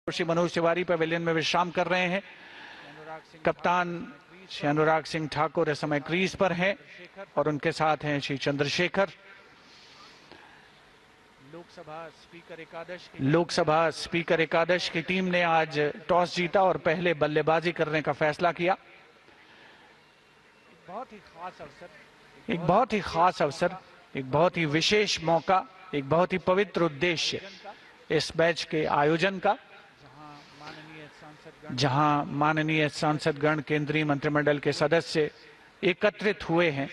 Shri Manoj Tiwari pavilion में विश्राम कर रहे हैं। कप्तान श्री अनुराग सिंह ठाकुर इस समय क्रीज पर हैं और उनके साथ हैं श्री चंद्रशेखर। लोकसभा स्पीकर एकादश की टीम ने आज टॉस जीता और पहले बल्लेबाजी करने का फैसला किया। एक बहुत ही खास अवसर, एक बहुत ही विशेष मौका, एक बहुत ही पवित्र उद्देश्य इस मैच के आयोजन का, जहां माननीय सांसदगण, केंद्रीय मंत्रिमंडल के सदस्य एकत्रित हुए हैं।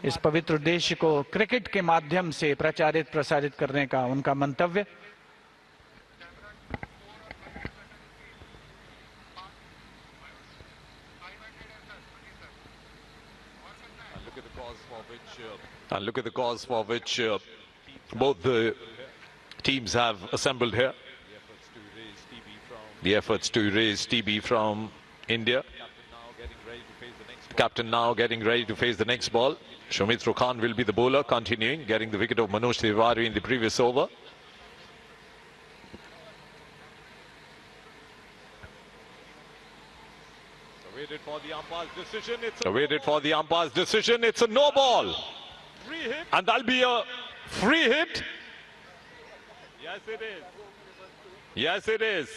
इस पवित्र उद्देश्य को क्रिकेट के माध्यम से प्रसारित करने का उनका मंतव्य। And look at the cause for which both the teams have assembled here. The efforts to raise TB from India. Captain now getting ready to face the next ball. Soumitra Khan will be the bowler, continuing, getting the wicket of Manoj Tiwari in the previous over. Awaited for the umpire's decision. Awaited for the umpire's decision. It's a no ball. And that'll be a free hit. Yes, it is. Yes, it is.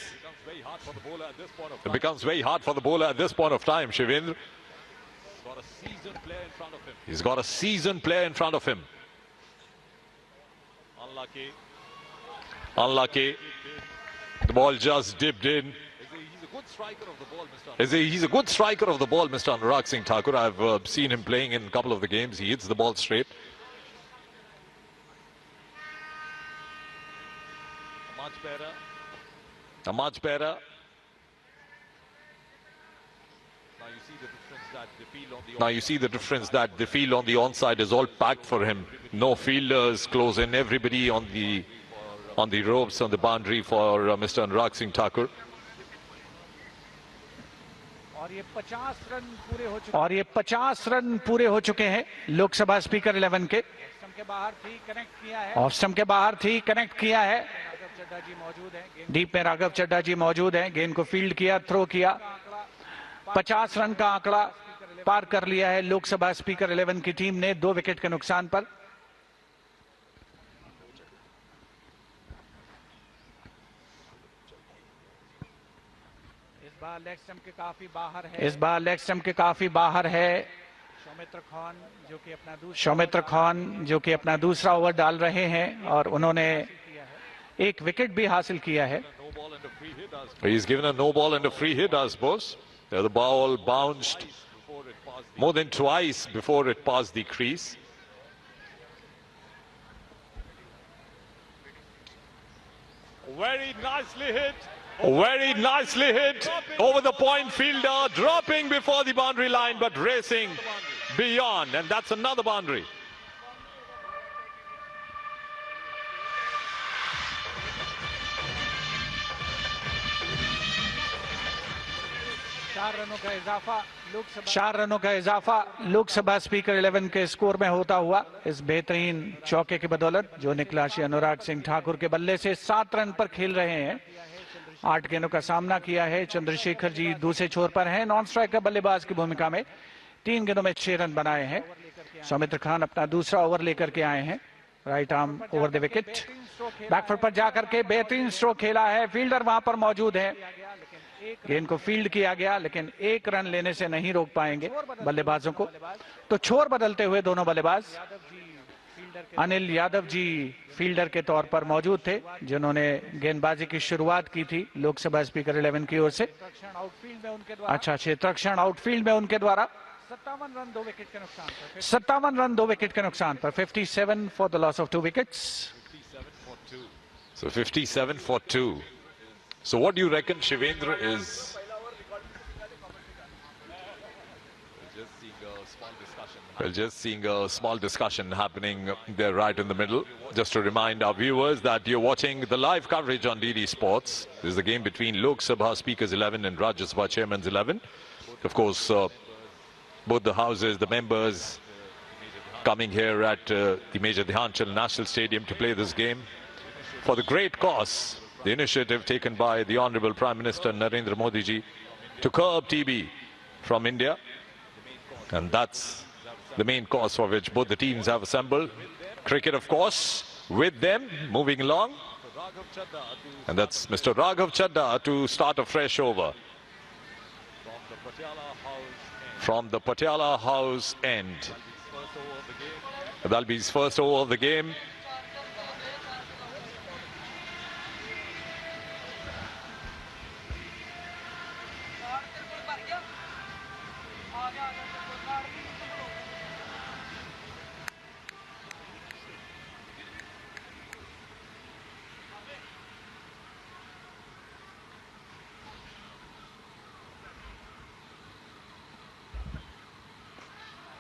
It becomes very hard for the bowler at this point of time, Shivendra. He's got a seasoned player in front of him. Unlucky. Unlucky. The ball just dipped in. He's a good striker of the ball, Mr. He's a good striker of the ball, Mr. Anurag Singh Thakur. I've seen him playing in a couple of the games. He hits the ball straight. Much better. Much better. Now you see the difference that the field on the onside is all packed for him. No fielders close in. Everybody on the ropes, on the boundary for Mr. Anurag Singh Thakur. और ये 50 run पूरे हो चुके हैं Lok Sabha speaker 11 के। Off stump के बाहर थी, कनेक्ट किया है। डीप में राघव चड्ढा जी मौजूद हैं। गेंद को फील्ड किया, थ्रो किया। 50 रन का आंकड़ा पार कर लिया है लोकसभा स्पीकर 11 की टीम ने 2 विकेट के नुकसान पर। इस बार लेग स्टंप के काफी बाहर है। सौमित्र खान जो कि अपना दूसरा ओवर डाल रहे हैं और उन्होंने एक विकेट भी हासिल किया है। He's given a no ball and a free hit, I suppose. The ball bounced more than twice before it passed the crease. Very nicely hit. Very nicely hit over the point fielder, dropping before the boundary line but racing beyond, and that's another boundary. चार रनों का इजाफा Lok Sabha speaker 11 के score में होता हुआ इस बेहतरीन चौके की बदौलत जो निकला श्री अनुराग सिंह ठाकुर के बल्ले से। 7 रन पर खेल रहे हैं। 8 गेंदों का सामना किया है। चंद्रशेखर जी दूसरे छोर पर हैं, नॉन स्ट्राइकर बल्लेबाज की भूमिका में। 3 गेंदों में 6 रन बनाए हैं। सौमित्र खान अपना दूसरा ओवर लेकर के आए हैं। Right arm over the wicket, back foot पर जाकर के बेहतरीन स्ट्रोक खेला है। फील्डर वहां पर मौजूद है। गेंद को फील्ड किया गया लेकिन 1 रन लेने से नहीं रोक पाएंगे बल्लेबाजों को। तो छोर बदलते हुए दोनों बल्लेबाज। अनिल यादव जी फील्डर के तौर पर मौजूद थे जिन्होंने गेंदबाजी की शुरुआत की थी लोकसभा स्पीकर 11 की ओर से। अच्छा, क्षेत्ररक्षण आउटफील्ड में उनके द्वारा 57 रन 2 विकेट के नुकसान पर। 57 for the loss of 2 wickets. So 57 for 2. So what do you reckon, Shivendra, is... Well, just seeing a small discussion happening there right in the middle. Just to remind our viewers that you're watching the live coverage on DD Sports. This is the game between Lok Sabha Speakers 11 and Rajya Sabha Chairman's 11. Of course, both the houses, the members coming here at the Major Dhyan Chand National Stadium to play this game for the great cause the initiative taken by the Honorable Prime Minister Narendra Modi ji to curb TB from India. And that's the main cause for which both the teams have assembled. Cricket, of course, with them, moving along. And that's Mr. Raghav Chadda to start a fresh over. From the Patiala House end. That'll be his first over of the game.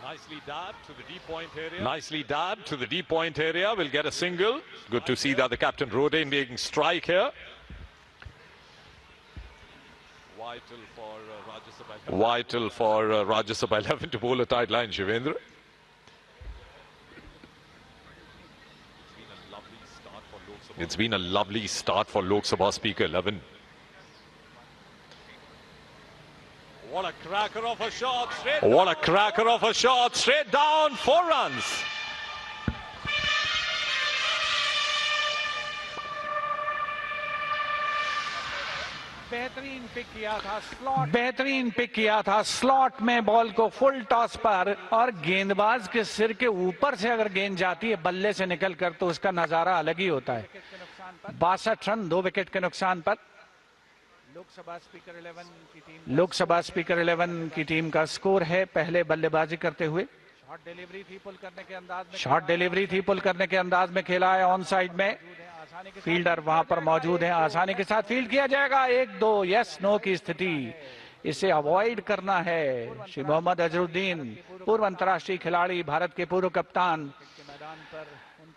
Nicely dabbed to the deep point area. Nicely dabbed to the deep point area. Will get a single. Good to see that the captain rode in making strike here. Vital for Rajya Sabha 11 to bowl a tight line, Shivendra. It's been a lovely start for Lok Sabha Speaker 11. What a cracker of a shot. Straight What a cracker of a shot. Straight down, 4 runs. बेहतरीन pick किया था slot में ball को full toss पर, और गेंदबाज के सिर के ऊपर से अगर गेंद जाती है बल्ले से निकल कर तो उसका नजारा अलग ही होता है। 62 रन 2 विकेट के नुकसान पर लोकसभा स्पीकर 11 की टीम का स्कोर है। पहले बल्लेबाजी करते हुए शॉर्ट डिलीवरी थी पुल करने के अंदाज में खेला है। ऑन साइड में फील्डर वहां पर मौजूद है, आसानी के साथ फील्ड किया जाएगा। 1-2 यस नो की स्थिति, इसे अवॉइड करना है। श्री मोहम्मद अजरुद्दीन, पूर्व अंतर्राष्ट्रीय खिलाड़ी, भारत के पूर्व कप्तान,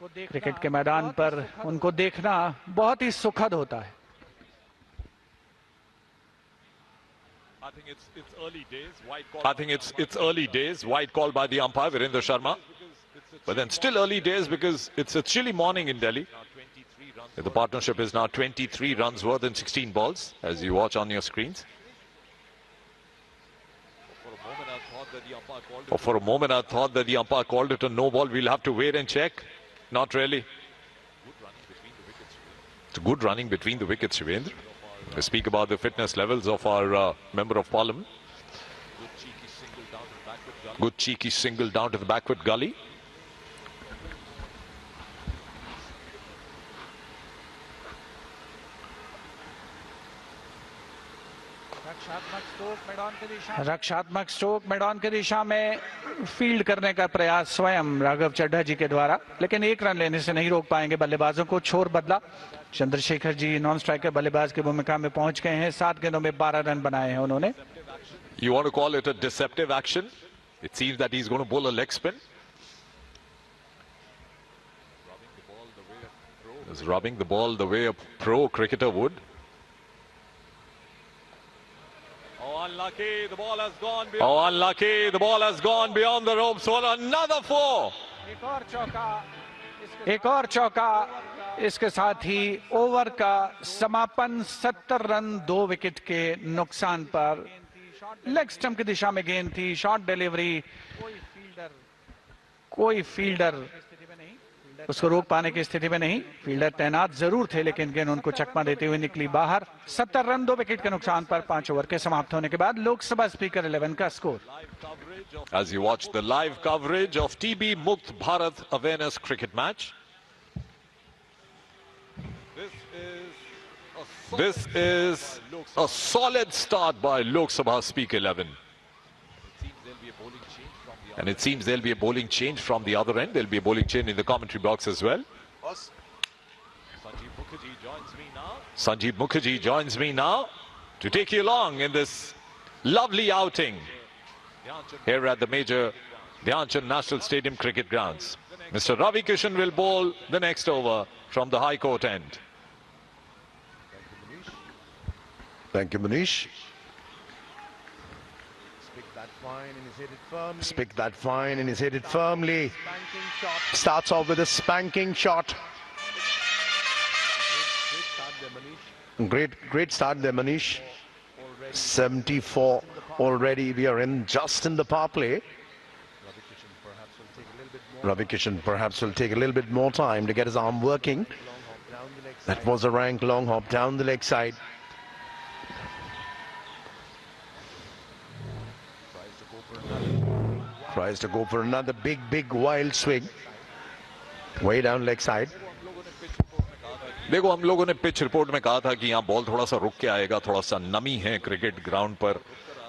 क्रिकेट के मैदान पर उनको देखना बहुत ही सुखद होता है। I think it's early days. I think it's early days. White call by the umpire, Virendra Sharma. But then still early days because it's a chilly morning in Delhi. The partnership is now 23 runs worth in 16 balls, as you watch on your screens. For a moment I thought that the umpire called it a no ball. We'll have to wait and check. Not really. It's good running between the wickets, Shivendra. We speak about the fitness levels of our Member of Parliament. Good cheeky single down to the backward gully. रक्षात्मक stroke मैदान की दिशा में field करने का प्रयास स्वयं राघव चड्ढा जी के द्वारा, लेकिन 1 रन लेने से नहीं रोक पाएंगे बल्लेबाजों को। छोर बदला, चंद्रशेखर जी नॉन स्ट्राइकर बल्लेबाज की भूमिका में पहुंच गए हैं। 7 गेंदों में 12 रन बनाए हैं उन्होंने। You want to call it a deceptive action? It seems that he's going to bowl a leg spin. He's rubbing the ball the way a pro cricketer would. Oh, unlucky. The ball has gone beyond. Oh, unlucky. The ball has gone beyond the ropes. What another 4. एक और चौका, इसके साथ ही over का समापन। 70 run 2 wicket के नुकसान पर। लेग स्टंप की दिशा में गेंद थी, शॉर्ट डिलीवरी, कोई फील्डर उसको रोक पाने की स्थिति में नहीं। फील्डर तैनात जरूर थे लेकिन गेंद उनको चकमा देते हुए निकली बाहर। 70 रन 2 विकेट के नुकसान पर 5 ओवर के समाप्त होने के बाद लोकसभा स्पीकर 11 का score. As you watch the live coverage of TB Mukt Bharat Awareness Cricket Match. This is a solid start by Lok Sabha Speaker 11. And it seems there'll be a bowling change from the other end. There'll be a bowling change in the commentary box as well. Sanjeev Mukherjee joins me now to take you along in this lovely outing here at the major Dhyan Chand National Stadium cricket grounds. Mr. Ravi Kishan will bowl the next over from the High Court end. Thank you, Manish. Spick that fine and is hit it firmly. Starts off with a spanking shot. Great start there, Manish. 74 already. We are just in the power play. Ravi Kishan perhaps will take a little bit more time to get his arm working. That was a rank long hop down the leg side. Tries to go for another big wild swing. Way down leg side. देखो, हम लोगों ने pitch report में कहा था कि यहाँ ball थोड़ा सा रुक के आएगा, थोड़ा सा नमी है क्रिकेट ग्राउंड पर,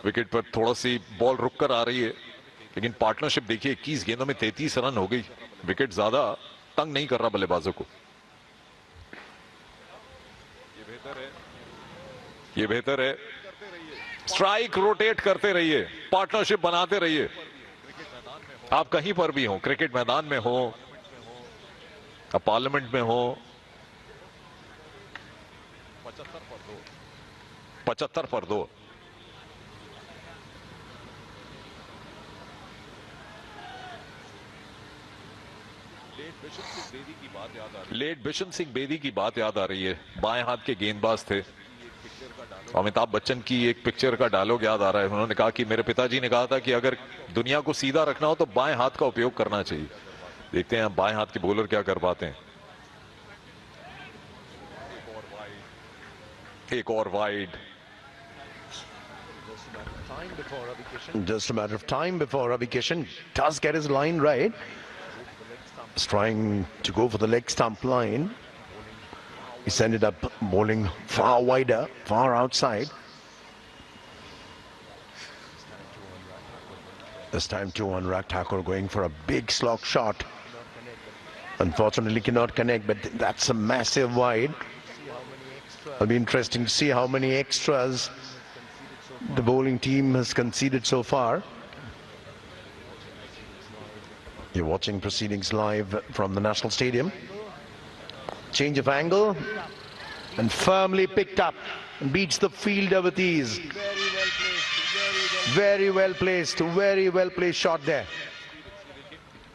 विकेट पर थोड़ा सी बॉल रुक कर आ रही है, लेकिन पार्टनरशिप देखिए 21 गेंदों में 33 रन हो गई। विकेट ज्यादा तंग नहीं कर रहा बल्लेबाजों को। ये बेहतर है। स्ट्राइक रोटेट करते रहिए, पार्टनरशिप बनाते रहिए। आप कहीं पर भी हो, क्रिकेट मैदान में हो, आप पार्लियामेंट में हो, 75 पर 2। लेट बिशन सिंह बेदी की बात याद आ रही है। बाएं हाथ के गेंदबाज थे। अमिताभ बच्चन की एक पिक्चर का डायलॉग याद आ रहा है। उन्होंने कहा कि मेरे पिताजी ने कहा था कि अगर दुनिया को सीधा रखना हो तो बाएं हाथ का उपयोग करना चाहिए। देखते हैं बाएं हाथ के बॉलर क्या कर पाते हैं। एक और wide. Just a matter of time before Ravi Kishan does get his line right. He's trying to go for the leg stump line. He's ended up bowling far wider, far outside. This time too, Anurag Thakur going for a big slog shot. Unfortunately cannot connect, but that's a massive wide. It'll be interesting to see how many extras the bowling team has conceded so far. You're watching proceedings live from the National Stadium. Change of angle and firmly picked up and beats the fielder with ease. Very well placed shot there.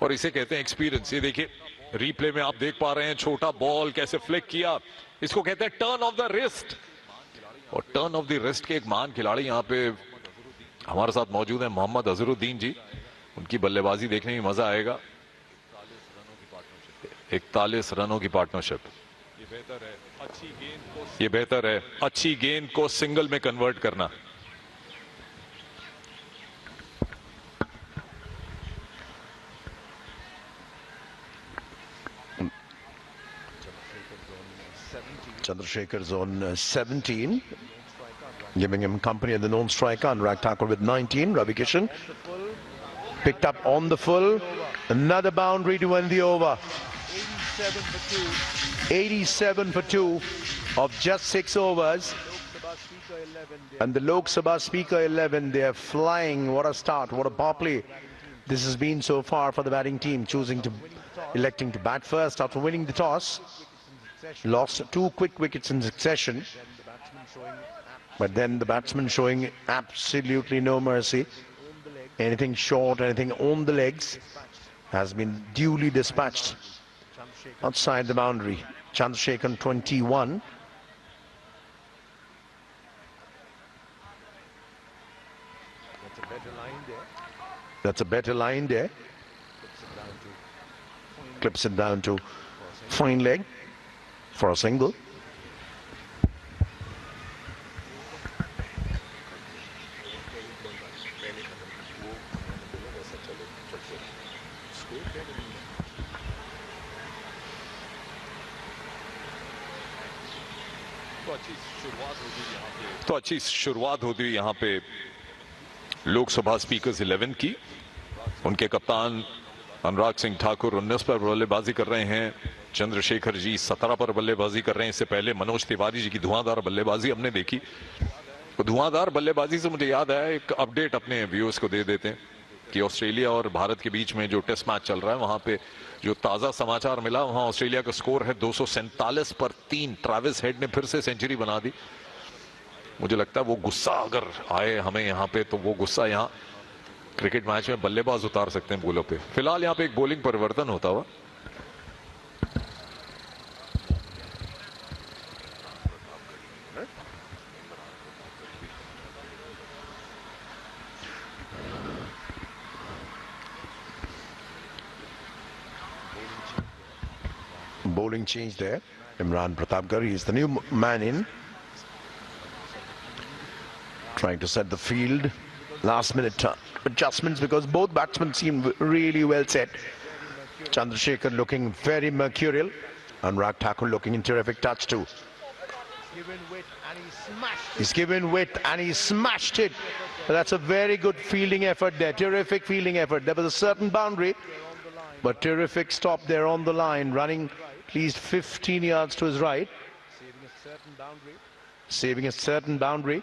और इसे कहते हैं experience. ये देखिए replay में आप देख पा रहे हैं, छोटा बॉल कैसे फ्लिक किया। इसको कहते हैं टर्न ऑफ द रिस्ट। और टर्न ऑफ द रिस्ट के एक महान खिलाड़ी यहाँ पे हमारे साथ मौजूद हैं, मोहम्मद अजहरुद्दीन जी। उनकी बल्लेबाजी देखने में मजा आएगा। 41 रनों की पार्टनरशिप। ये बेहतर है अच्छी गेंद को सिंगल में कन्वर्ट करना। Chandrasekhar's on 17, giving him company at the non-striker. Anurag Thakur with 19. Ravi Kishan picked up on the full. Another boundary to end the over. 87 for 2 of just 6 overs. And the Lok Sabha Speaker 11, they are flying. What a start, what a power play this has been so far for the batting team, electing to bat first after winning the toss. Lost 2 quick wickets in succession, but then the batsman showing absolutely no mercy. Anything short, anything on the legs has been duly dispatched outside the boundary. Chandrasekhar 21. That's a better line there. Clips it down to fine leg for a single. तो अच्छी शुरुआत होती हुई यहाँ पे Lok Sabha speakers 11 की। उनके कप्तान अनुराग सिंह ठाकुर 19 पर बल्लेबाजी कर रहे हैं। चंद्रशेखर जी 17 पर बल्लेबाजी कर रहे हैं। इससे पहले मनोज तिवारी जी की धुआंधार बल्लेबाजी हमने देखी। तो धुआंधार बल्लेबाजी से मुझे याद आया, एक अपडेट अपने व्यूअर्स को दे देते हैं कि ऑस्ट्रेलिया और भारत के बीच में जो टेस्ट मैच चल रहा है, वहां पे जो ताजा समाचार मिला, वहां ऑस्ट्रेलिया का स्कोर है 247 पर 3। ट्रेविस हेड ने फिर से सेंचुरी बना दी। मुझे लगता है वो गुस्सा अगर आए हमें यहाँ पे, तो वो गुस्सा यहाँ क्रिकेट मैच में बल्लेबाज उतार सकते हैं बॉलों पे। फिलहाल यहाँ पे एक बॉलिंग परिवर्तन होता हुआ। bowling change there. Imran Pratapgarh, he is the new man in. Trying to set the field. Last minute adjustments because both batsmen seem really well set. Chandrasekhar looking very mercurial. Anurag Thakur looking in terrific touch too. He's given width and he smashed it. That's a very good fielding effort there. Terrific fielding effort. There was a certain boundary, but terrific stop there on the line. Running at least 15 yards to his right. Saving a certain boundary.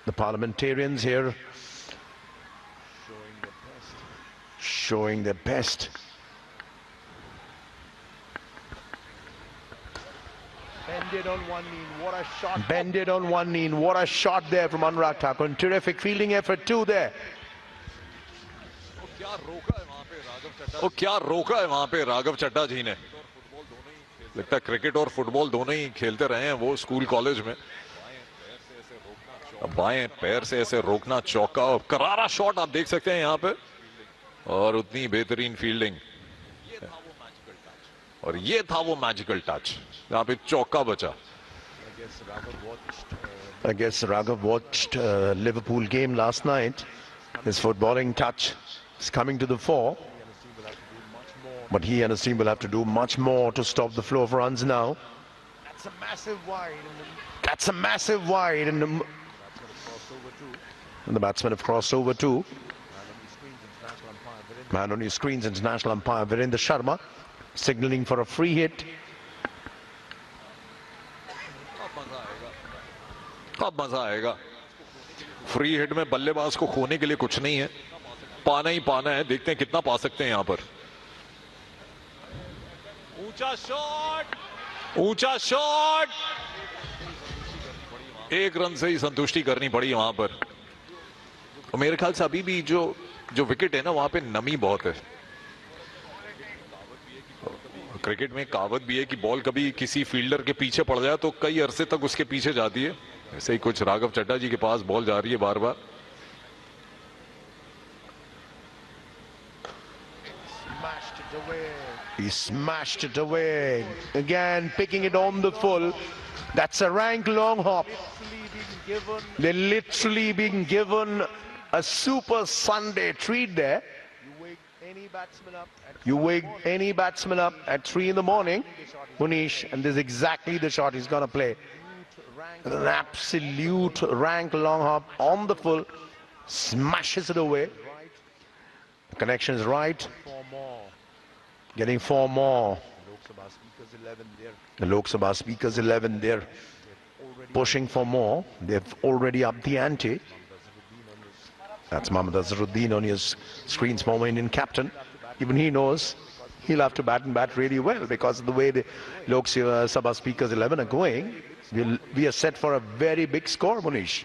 The parliamentarians here showing their best. Bended on one knee, what a shot. Bended on one knee, what a shot there from Anurag Thakur. Terrific fielding effort too there. क्या रोका है वहां पे राघव चड्ढा जी ने. लगता है cricket और football दोनों ही खेलते रहे हैं वो स्कूल कॉलेज में. बाएं पैर से ऐसे रोकना, चौका, करारा शॉट आप देख सकते हैं यहाँ पे, और उतनी बेहतरीन फील्डिंग. और ये था वो मैजिकल टच यहाँ पे चौका बचा. I guess Raghav watched Liverpool game last night. His footballing touch is coming to the fore, but he and his team will have to do much more to stop the flow of runs now. That's a massive wide. That's a massive wide, and the batsmen have crossed over too. Man on your screens, international umpire Virendra Sharma signaling for a free hit. अब मजा आएगा. Free hit में बल्लेबाज को खोने के लिए कुछ नहीं है, पाना ही पाना है. देखते हैं कितना पा सकते हैं यहां पर. ऊंचा शॉट, ऊंचा शॉट. एक रन से ही संतुष्टि करनी पड़ी वहां पर. और मेरे ख्याल से अभी भी जो विकेट है ना, वहां पे नमी बहुत है. क्रिकेट में कहावत भी है कि बॉल कभी किसी फील्डर के पीछे पड़ जाए तो कई अरसे तक उसके पीछे जाती है. ऐसे ही कुछ राघव चड्ढा जी के पास बॉल जा रही है बार बार. He smashed it away. Again, picking it on the full. That's a rank long hop. They're literally being given a super Sunday treat there. You wake any batsman up at 3 in the morning, Munish, and this is exactly the shot he's going to play. An absolute rank long hop on the full. Smashes it away. The connection is right. Getting 4 more. The Lok Sabha Speakers 11, they're pushing for more. They've already upped the ante. That's Mohammad Azharuddin on his screens, former Indian captain. Even he knows he'll have to bat and bat really well because of the way the Lok Sabha Speakers 11 are going. We are set for a very big score, Munish.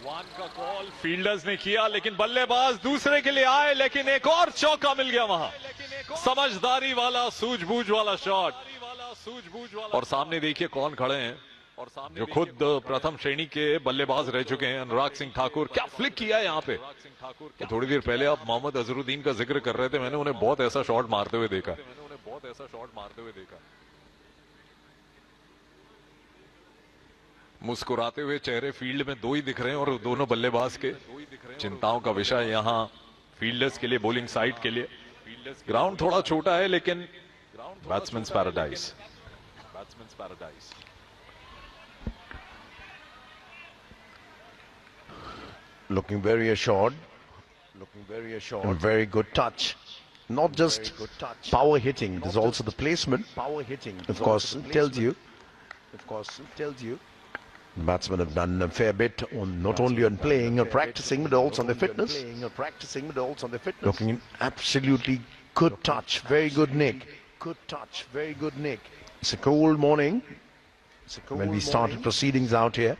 One का call fielders ने किया, लेकिन बल्लेबाज दूसरे के लिए आए, लेकिन एक और चौका मिल गया वहां. समझदारी वाला, सूझबूझ वाला शॉट. और सामने देखिए कौन खड़े हैं, जो खुद प्रथम श्रेणी के बल्लेबाज रह चुके हैं. अनुराग सिंह ठाकुर. क्या फ्लिक किया है यहाँ पे. थोड़ी देर पहले आप मोहम्मद अजहरुद्दीन का जिक्र कर रहे थे. मैंने उन्हें बहुत ऐसा शॉट मारते हुए देखा. मुस्कुराते हुए चेहरे फील्ड में 2 ही दिख रहे हैं, और दोनों बल्लेबाज के. चिंताओं का विषय यहाँ फील्डर्स के लिए, बॉलिंग साइड के लिए. ग्राउंड थोड़ा छोटा है, लेकिन batsmen paradise. Looking very assured. And very good touch. Not just power hitting, there's also the placement. Of course, it tells you. The batsmen have done a fair bit on not only on playing or practicing, but also on their fitness. Looking in absolutely good touch, very good nick. It's a cold morning when we started proceedings out here.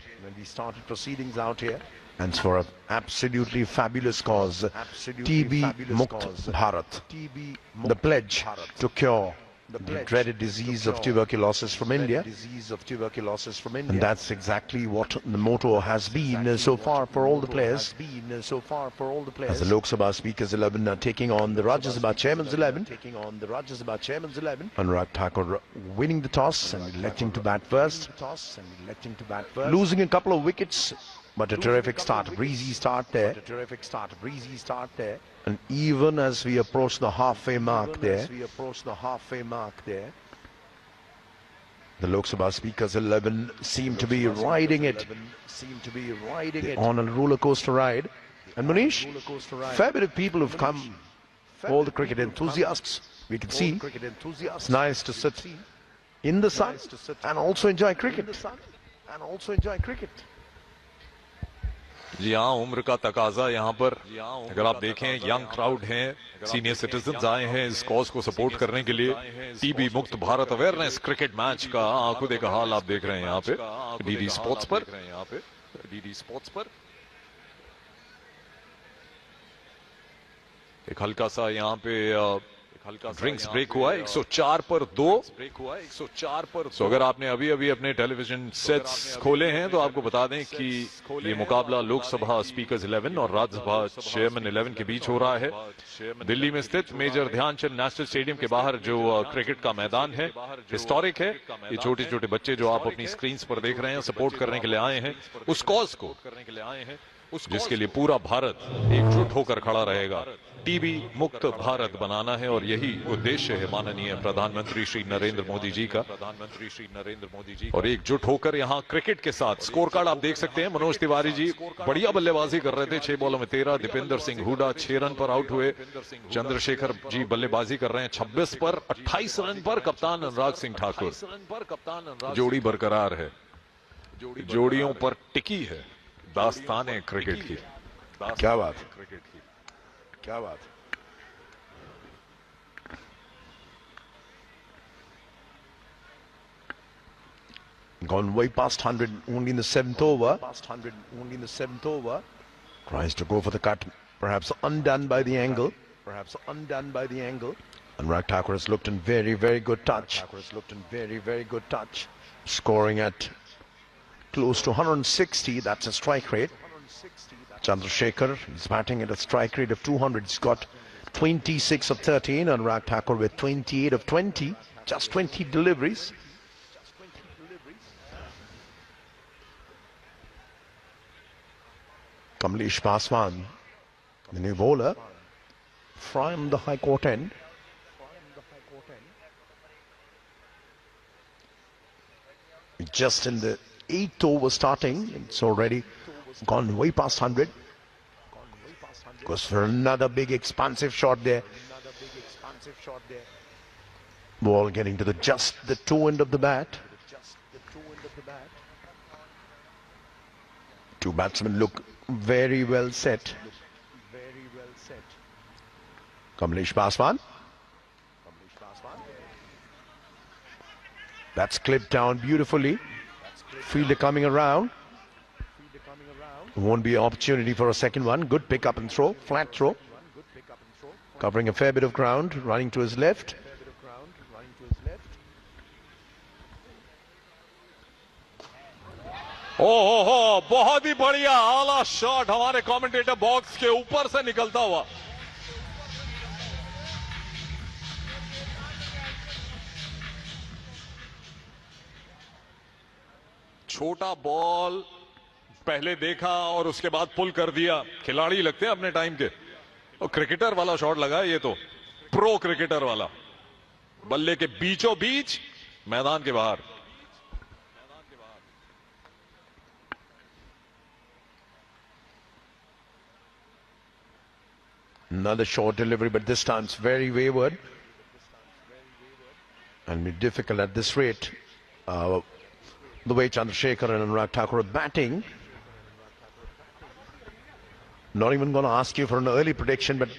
And it's for an absolutely fabulous cause, TB Mukt Bharat, the pledge to cure the dreaded disease of tuberculosis from India. And that's exactly what the motto has been so far for all the players. As the Lok Sabha Speakers 11 are taking on the Rajya Sabha Chairman's 11. Anurag Thakur winning the toss and electing to bat first. Losing a couple of wickets, but a terrific start, a breezy start there. And even as we approach the halfway mark there, the Lok Sabha Speakers 11 seem to be riding it. They're on a roller coaster ride. And Manish, fair bit of people have come, all the cricket enthusiasts, we can see. It's nice to sit in the sun and also enjoy cricket. जी हाँ, उम्र का तकाजा यहाँ पर अगर आप देखें young crowd हैं, सीनियर सिटीजन्स आए हैं इस कॉज को सपोर्ट करने के लिए। टीबी मुक्त भारत अवेयरनेस क्रिकेट मैच का आंखों देखा हाल आप देख रहे हैं यहाँ पे डीडी स्पोर्ट्स पर। एक हल्का सा यहाँ पे ड्रिंक्स ब्रेक हुआ है 104 पर 2। तो अगर आपने अभी अभी अपने टेलीविजन सेट्स खोले हैं तो आपको बता दें कि ये मुकाबला लोकसभा स्पीकर्स 11 और राज्यसभा चेयरमैन 11 के बीच हो रहा है। दिल्ली में स्थित मेजर ध्यानचंद नेशनल स्टेडियम के बाहर जो क्रिकेट का मैदान है, हिस्टोरिक है। ये छोटे छोटे बच्चे जो आप अपनी स्क्रीन पर देख रहे हैं सपोर्ट करने के लिए आए हैं उस कॉज को, जिसके लिए पूरा भारत एकजुट होकर खड़ा रहेगा। टीबी मुक्त भारत बनाना है और यही उद्देश्य है माननीय प्रधानमंत्री श्री नरेंद्र मोदी जी का। और एकजुट होकर यहाँ क्रिकेट के साथ स्कोर कार्ड आप देख सकते हैं। मनोज तिवारी जी बढ़िया बल्लेबाजी कर रहे थे, 6 बॉलों में 13। दीपेंद्र सिंह हुडा 6 रन पर आउट हुए। चंद्रशेखर जी बल्लेबाजी कर रहे हैं 26 पर 28 रन पर। कप्तान अनुराग सिंह ठाकुर। जोड़ी बरकरार है, जोड़ियों पर टिकी है दास्ताने क्रिकेट की। क्या बात। Gone way past 100 only in the 7th over. Tries to go for the cut, perhaps undone by the angle. Anurag Thakur has looked in very, very good touch. Scoring at close to 160, that's a strike rate. Chandrasekhar is batting at a strike rate of 200. He's got 26 of 13. Anurag Thakur with 28 of 20. Just 20 deliveries. Kamlesh Paswan, the new bowler, from the High Court end. Just in the 8th over starting, it's already gone way past 100. Goes for another big expansive shot there. Ball getting to just the toe end of the bat. Two batsmen look very well set. Kamlesh Paswan. That's clipped down beautifully. Fielder coming around. Won't be an opportunity for a second one. Good pick up and throw, flat throw. Covering a fair bit of ground, running to his left. ओहो, बहुत ही बढ़िया आला shot हमारे commentator box के ऊपर से निकलता हुआ। छोटा बॉल पहले देखा और उसके बाद पुल कर दिया। खिलाड़ी लगते हैं अपने टाइम के। और क्रिकेटर वाला शॉट लगा है ये तो, प्रो क्रिकेटर वाला। बल्ले के बीचों बीच मैदान के बाहर। Another short delivery, but this time it's very wayward and be difficult at this rate. The way Chandrasekhar and Anurag Thakur are batting. Not even going to ask you for an early prediction, but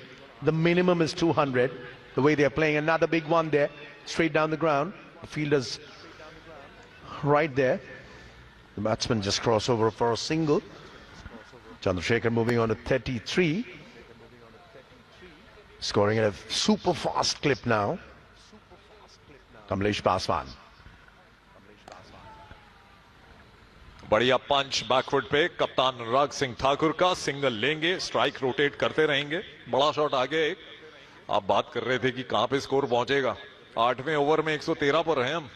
the minimum is 200. The way they're playing, another big one there, straight down the ground. The fielder's right there. The batsman just cross over for a single. Chandrasekhar moving on to 33. Scoring at a super fast clip now. Kamlesh Paswan. बढ़िया पंच back foot पे कप्तान अनुराग सिंह ठाकुर का single लेंगे, strike rotate करते रहेंगे। बड़ा shot आगे एक। आप बात कर रहे थे कि कहां पे स्कोर पहुंचेगा। 8वें ओवर में 113 पर हैं हम।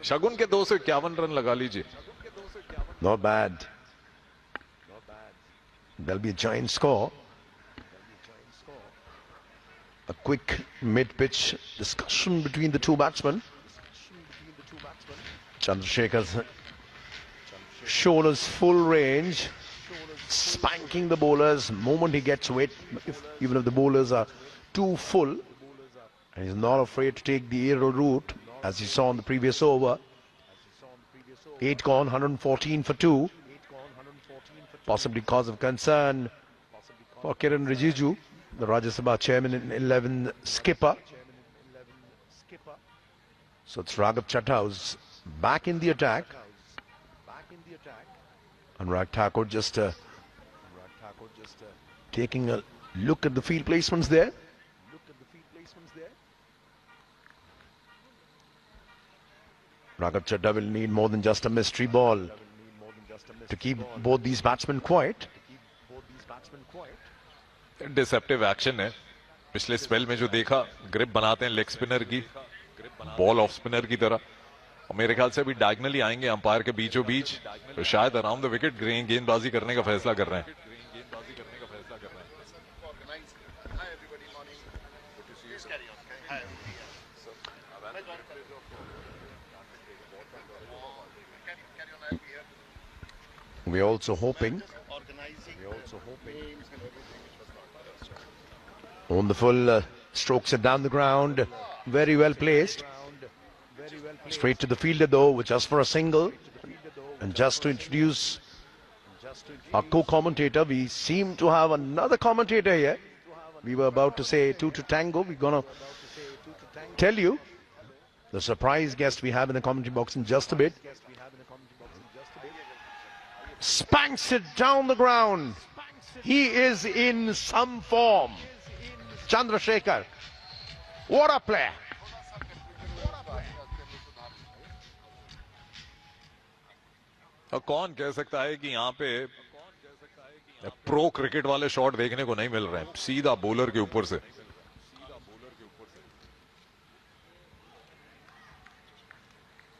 शगुन के 251 रन लगा लीजिए। Not bad. There'll be a giant score. A quick mid-pitch discussion between the two batsmen. Chandrasekhar's shown his full range, spanking the bowlers moment he gets wet, even if the bowlers are too full. And he's not afraid to take the aerial route, as you saw in the previous over. 8 gone, 114 for 2. Possibly cause of concern for Kiran Rijiju, the Rajya Sabha chairman and 11 skipper. So it's Raghav Chadha who's back in the attack. Anurag Thakur just taking a look at the field placements there. Raghav Chadha will need more than just a mystery ball to keep both these batsmen quiet. Deceptive action है। पिछले spell में जो देखा, grip बनाते हैं leg spinner की, ball off spinner की तरह। और मेरे ख्याल से अभी डायगनली आएंगे अंपायर के बीचों बीच, तो शायद अराउंड द विकेट गेंदबाजी करने का फैसला कर रहे हैं। We're also hoping on the full strokes are down the ground, very well placed. Straight to the fielder though, just for a single. And just to introduce our co-commentator, we seem to have another commentator here. We were about to say 2 to tango. We're gonna tell you the surprise guest we have in the commentary box in just a bit. Spanks it down the ground. He is in some form. Chandrasekhar. What a player. कौन कह सकता है कि यहाँ पे pro cricket वाले shot देखने को नहीं मिल रहे हैं, सीधा बॉलर के ऊपर से।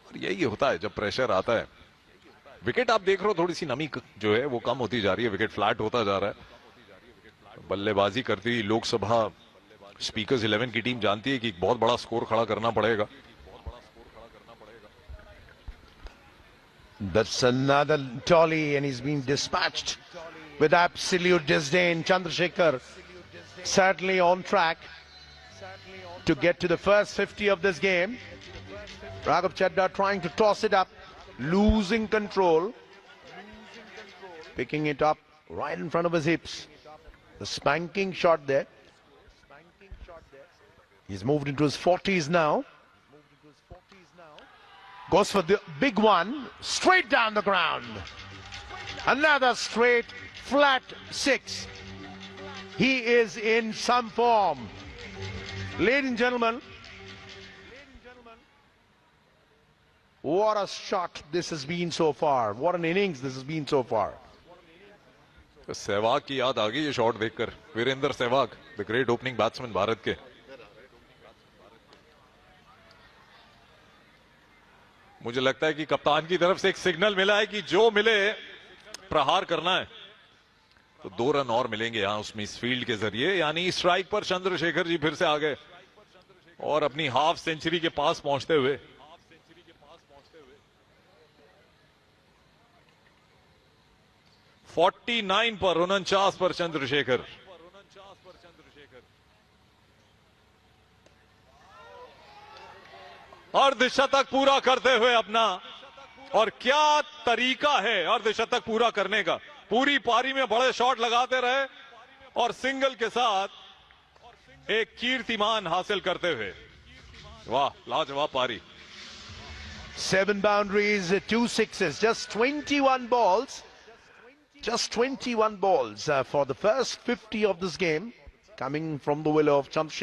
और यही होता है जब प्रेशर आता है। विकेट आप देख रहे हो, थोड़ी सी नमी जो है वो कम होती जा रही है, विकेट फ्लैट होता जा रहा है। बल्लेबाजी करती लोकसभा स्पीकर्स 11 की टीम जानती है कि बहुत बड़ा स्कोर खड़ा करना पड़ेगा। That's another dolly and he's been dispatched with absolute disdain. Chandrasekhar certainly on track to get to the first 50 of this game. Raghav Chadha trying to toss it up, losing control, picking it up right in front of his hips. The spanking shot there. He's moved into his 40s now. Goes for the big one, straight down the ground. Another straight, flat 6. He is in some form. Ladies and gentlemen, what a shot this has been so far. What an innings this has been so far. Sehwag की याद आ गई ये shot देखकर। Virender Sehwag, the great opening batsman Bharat के। मुझे लगता है कि कप्तान की तरफ से एक सिग्नल मिला है कि जो मिले प्रहार करना है। तो 2 रन और मिलेंगे यहां उसमें इस फील्ड के जरिए, यानी स्ट्राइक पर चंद्रशेखर जी फिर से आ गए और अपनी हाफ सेंचुरी के पास पहुंचते हुए। फोर्टी 49 पर 49 पर चंद्रशेखर। अर्धशतक पूरा करते हुए अपना, और क्या तरीका है अर्धशतक पूरा करने का। पूरी पारी में बड़े शॉट लगाते रहे और सिंगल के साथ एक कीर्तिमान हासिल करते हुए। वाह, लाजवाब पारी। 7 boundaries, 2 sixes, just 21 balls. Just 21 balls for the first 50 of this game, coming from the will of Chandrasekhar.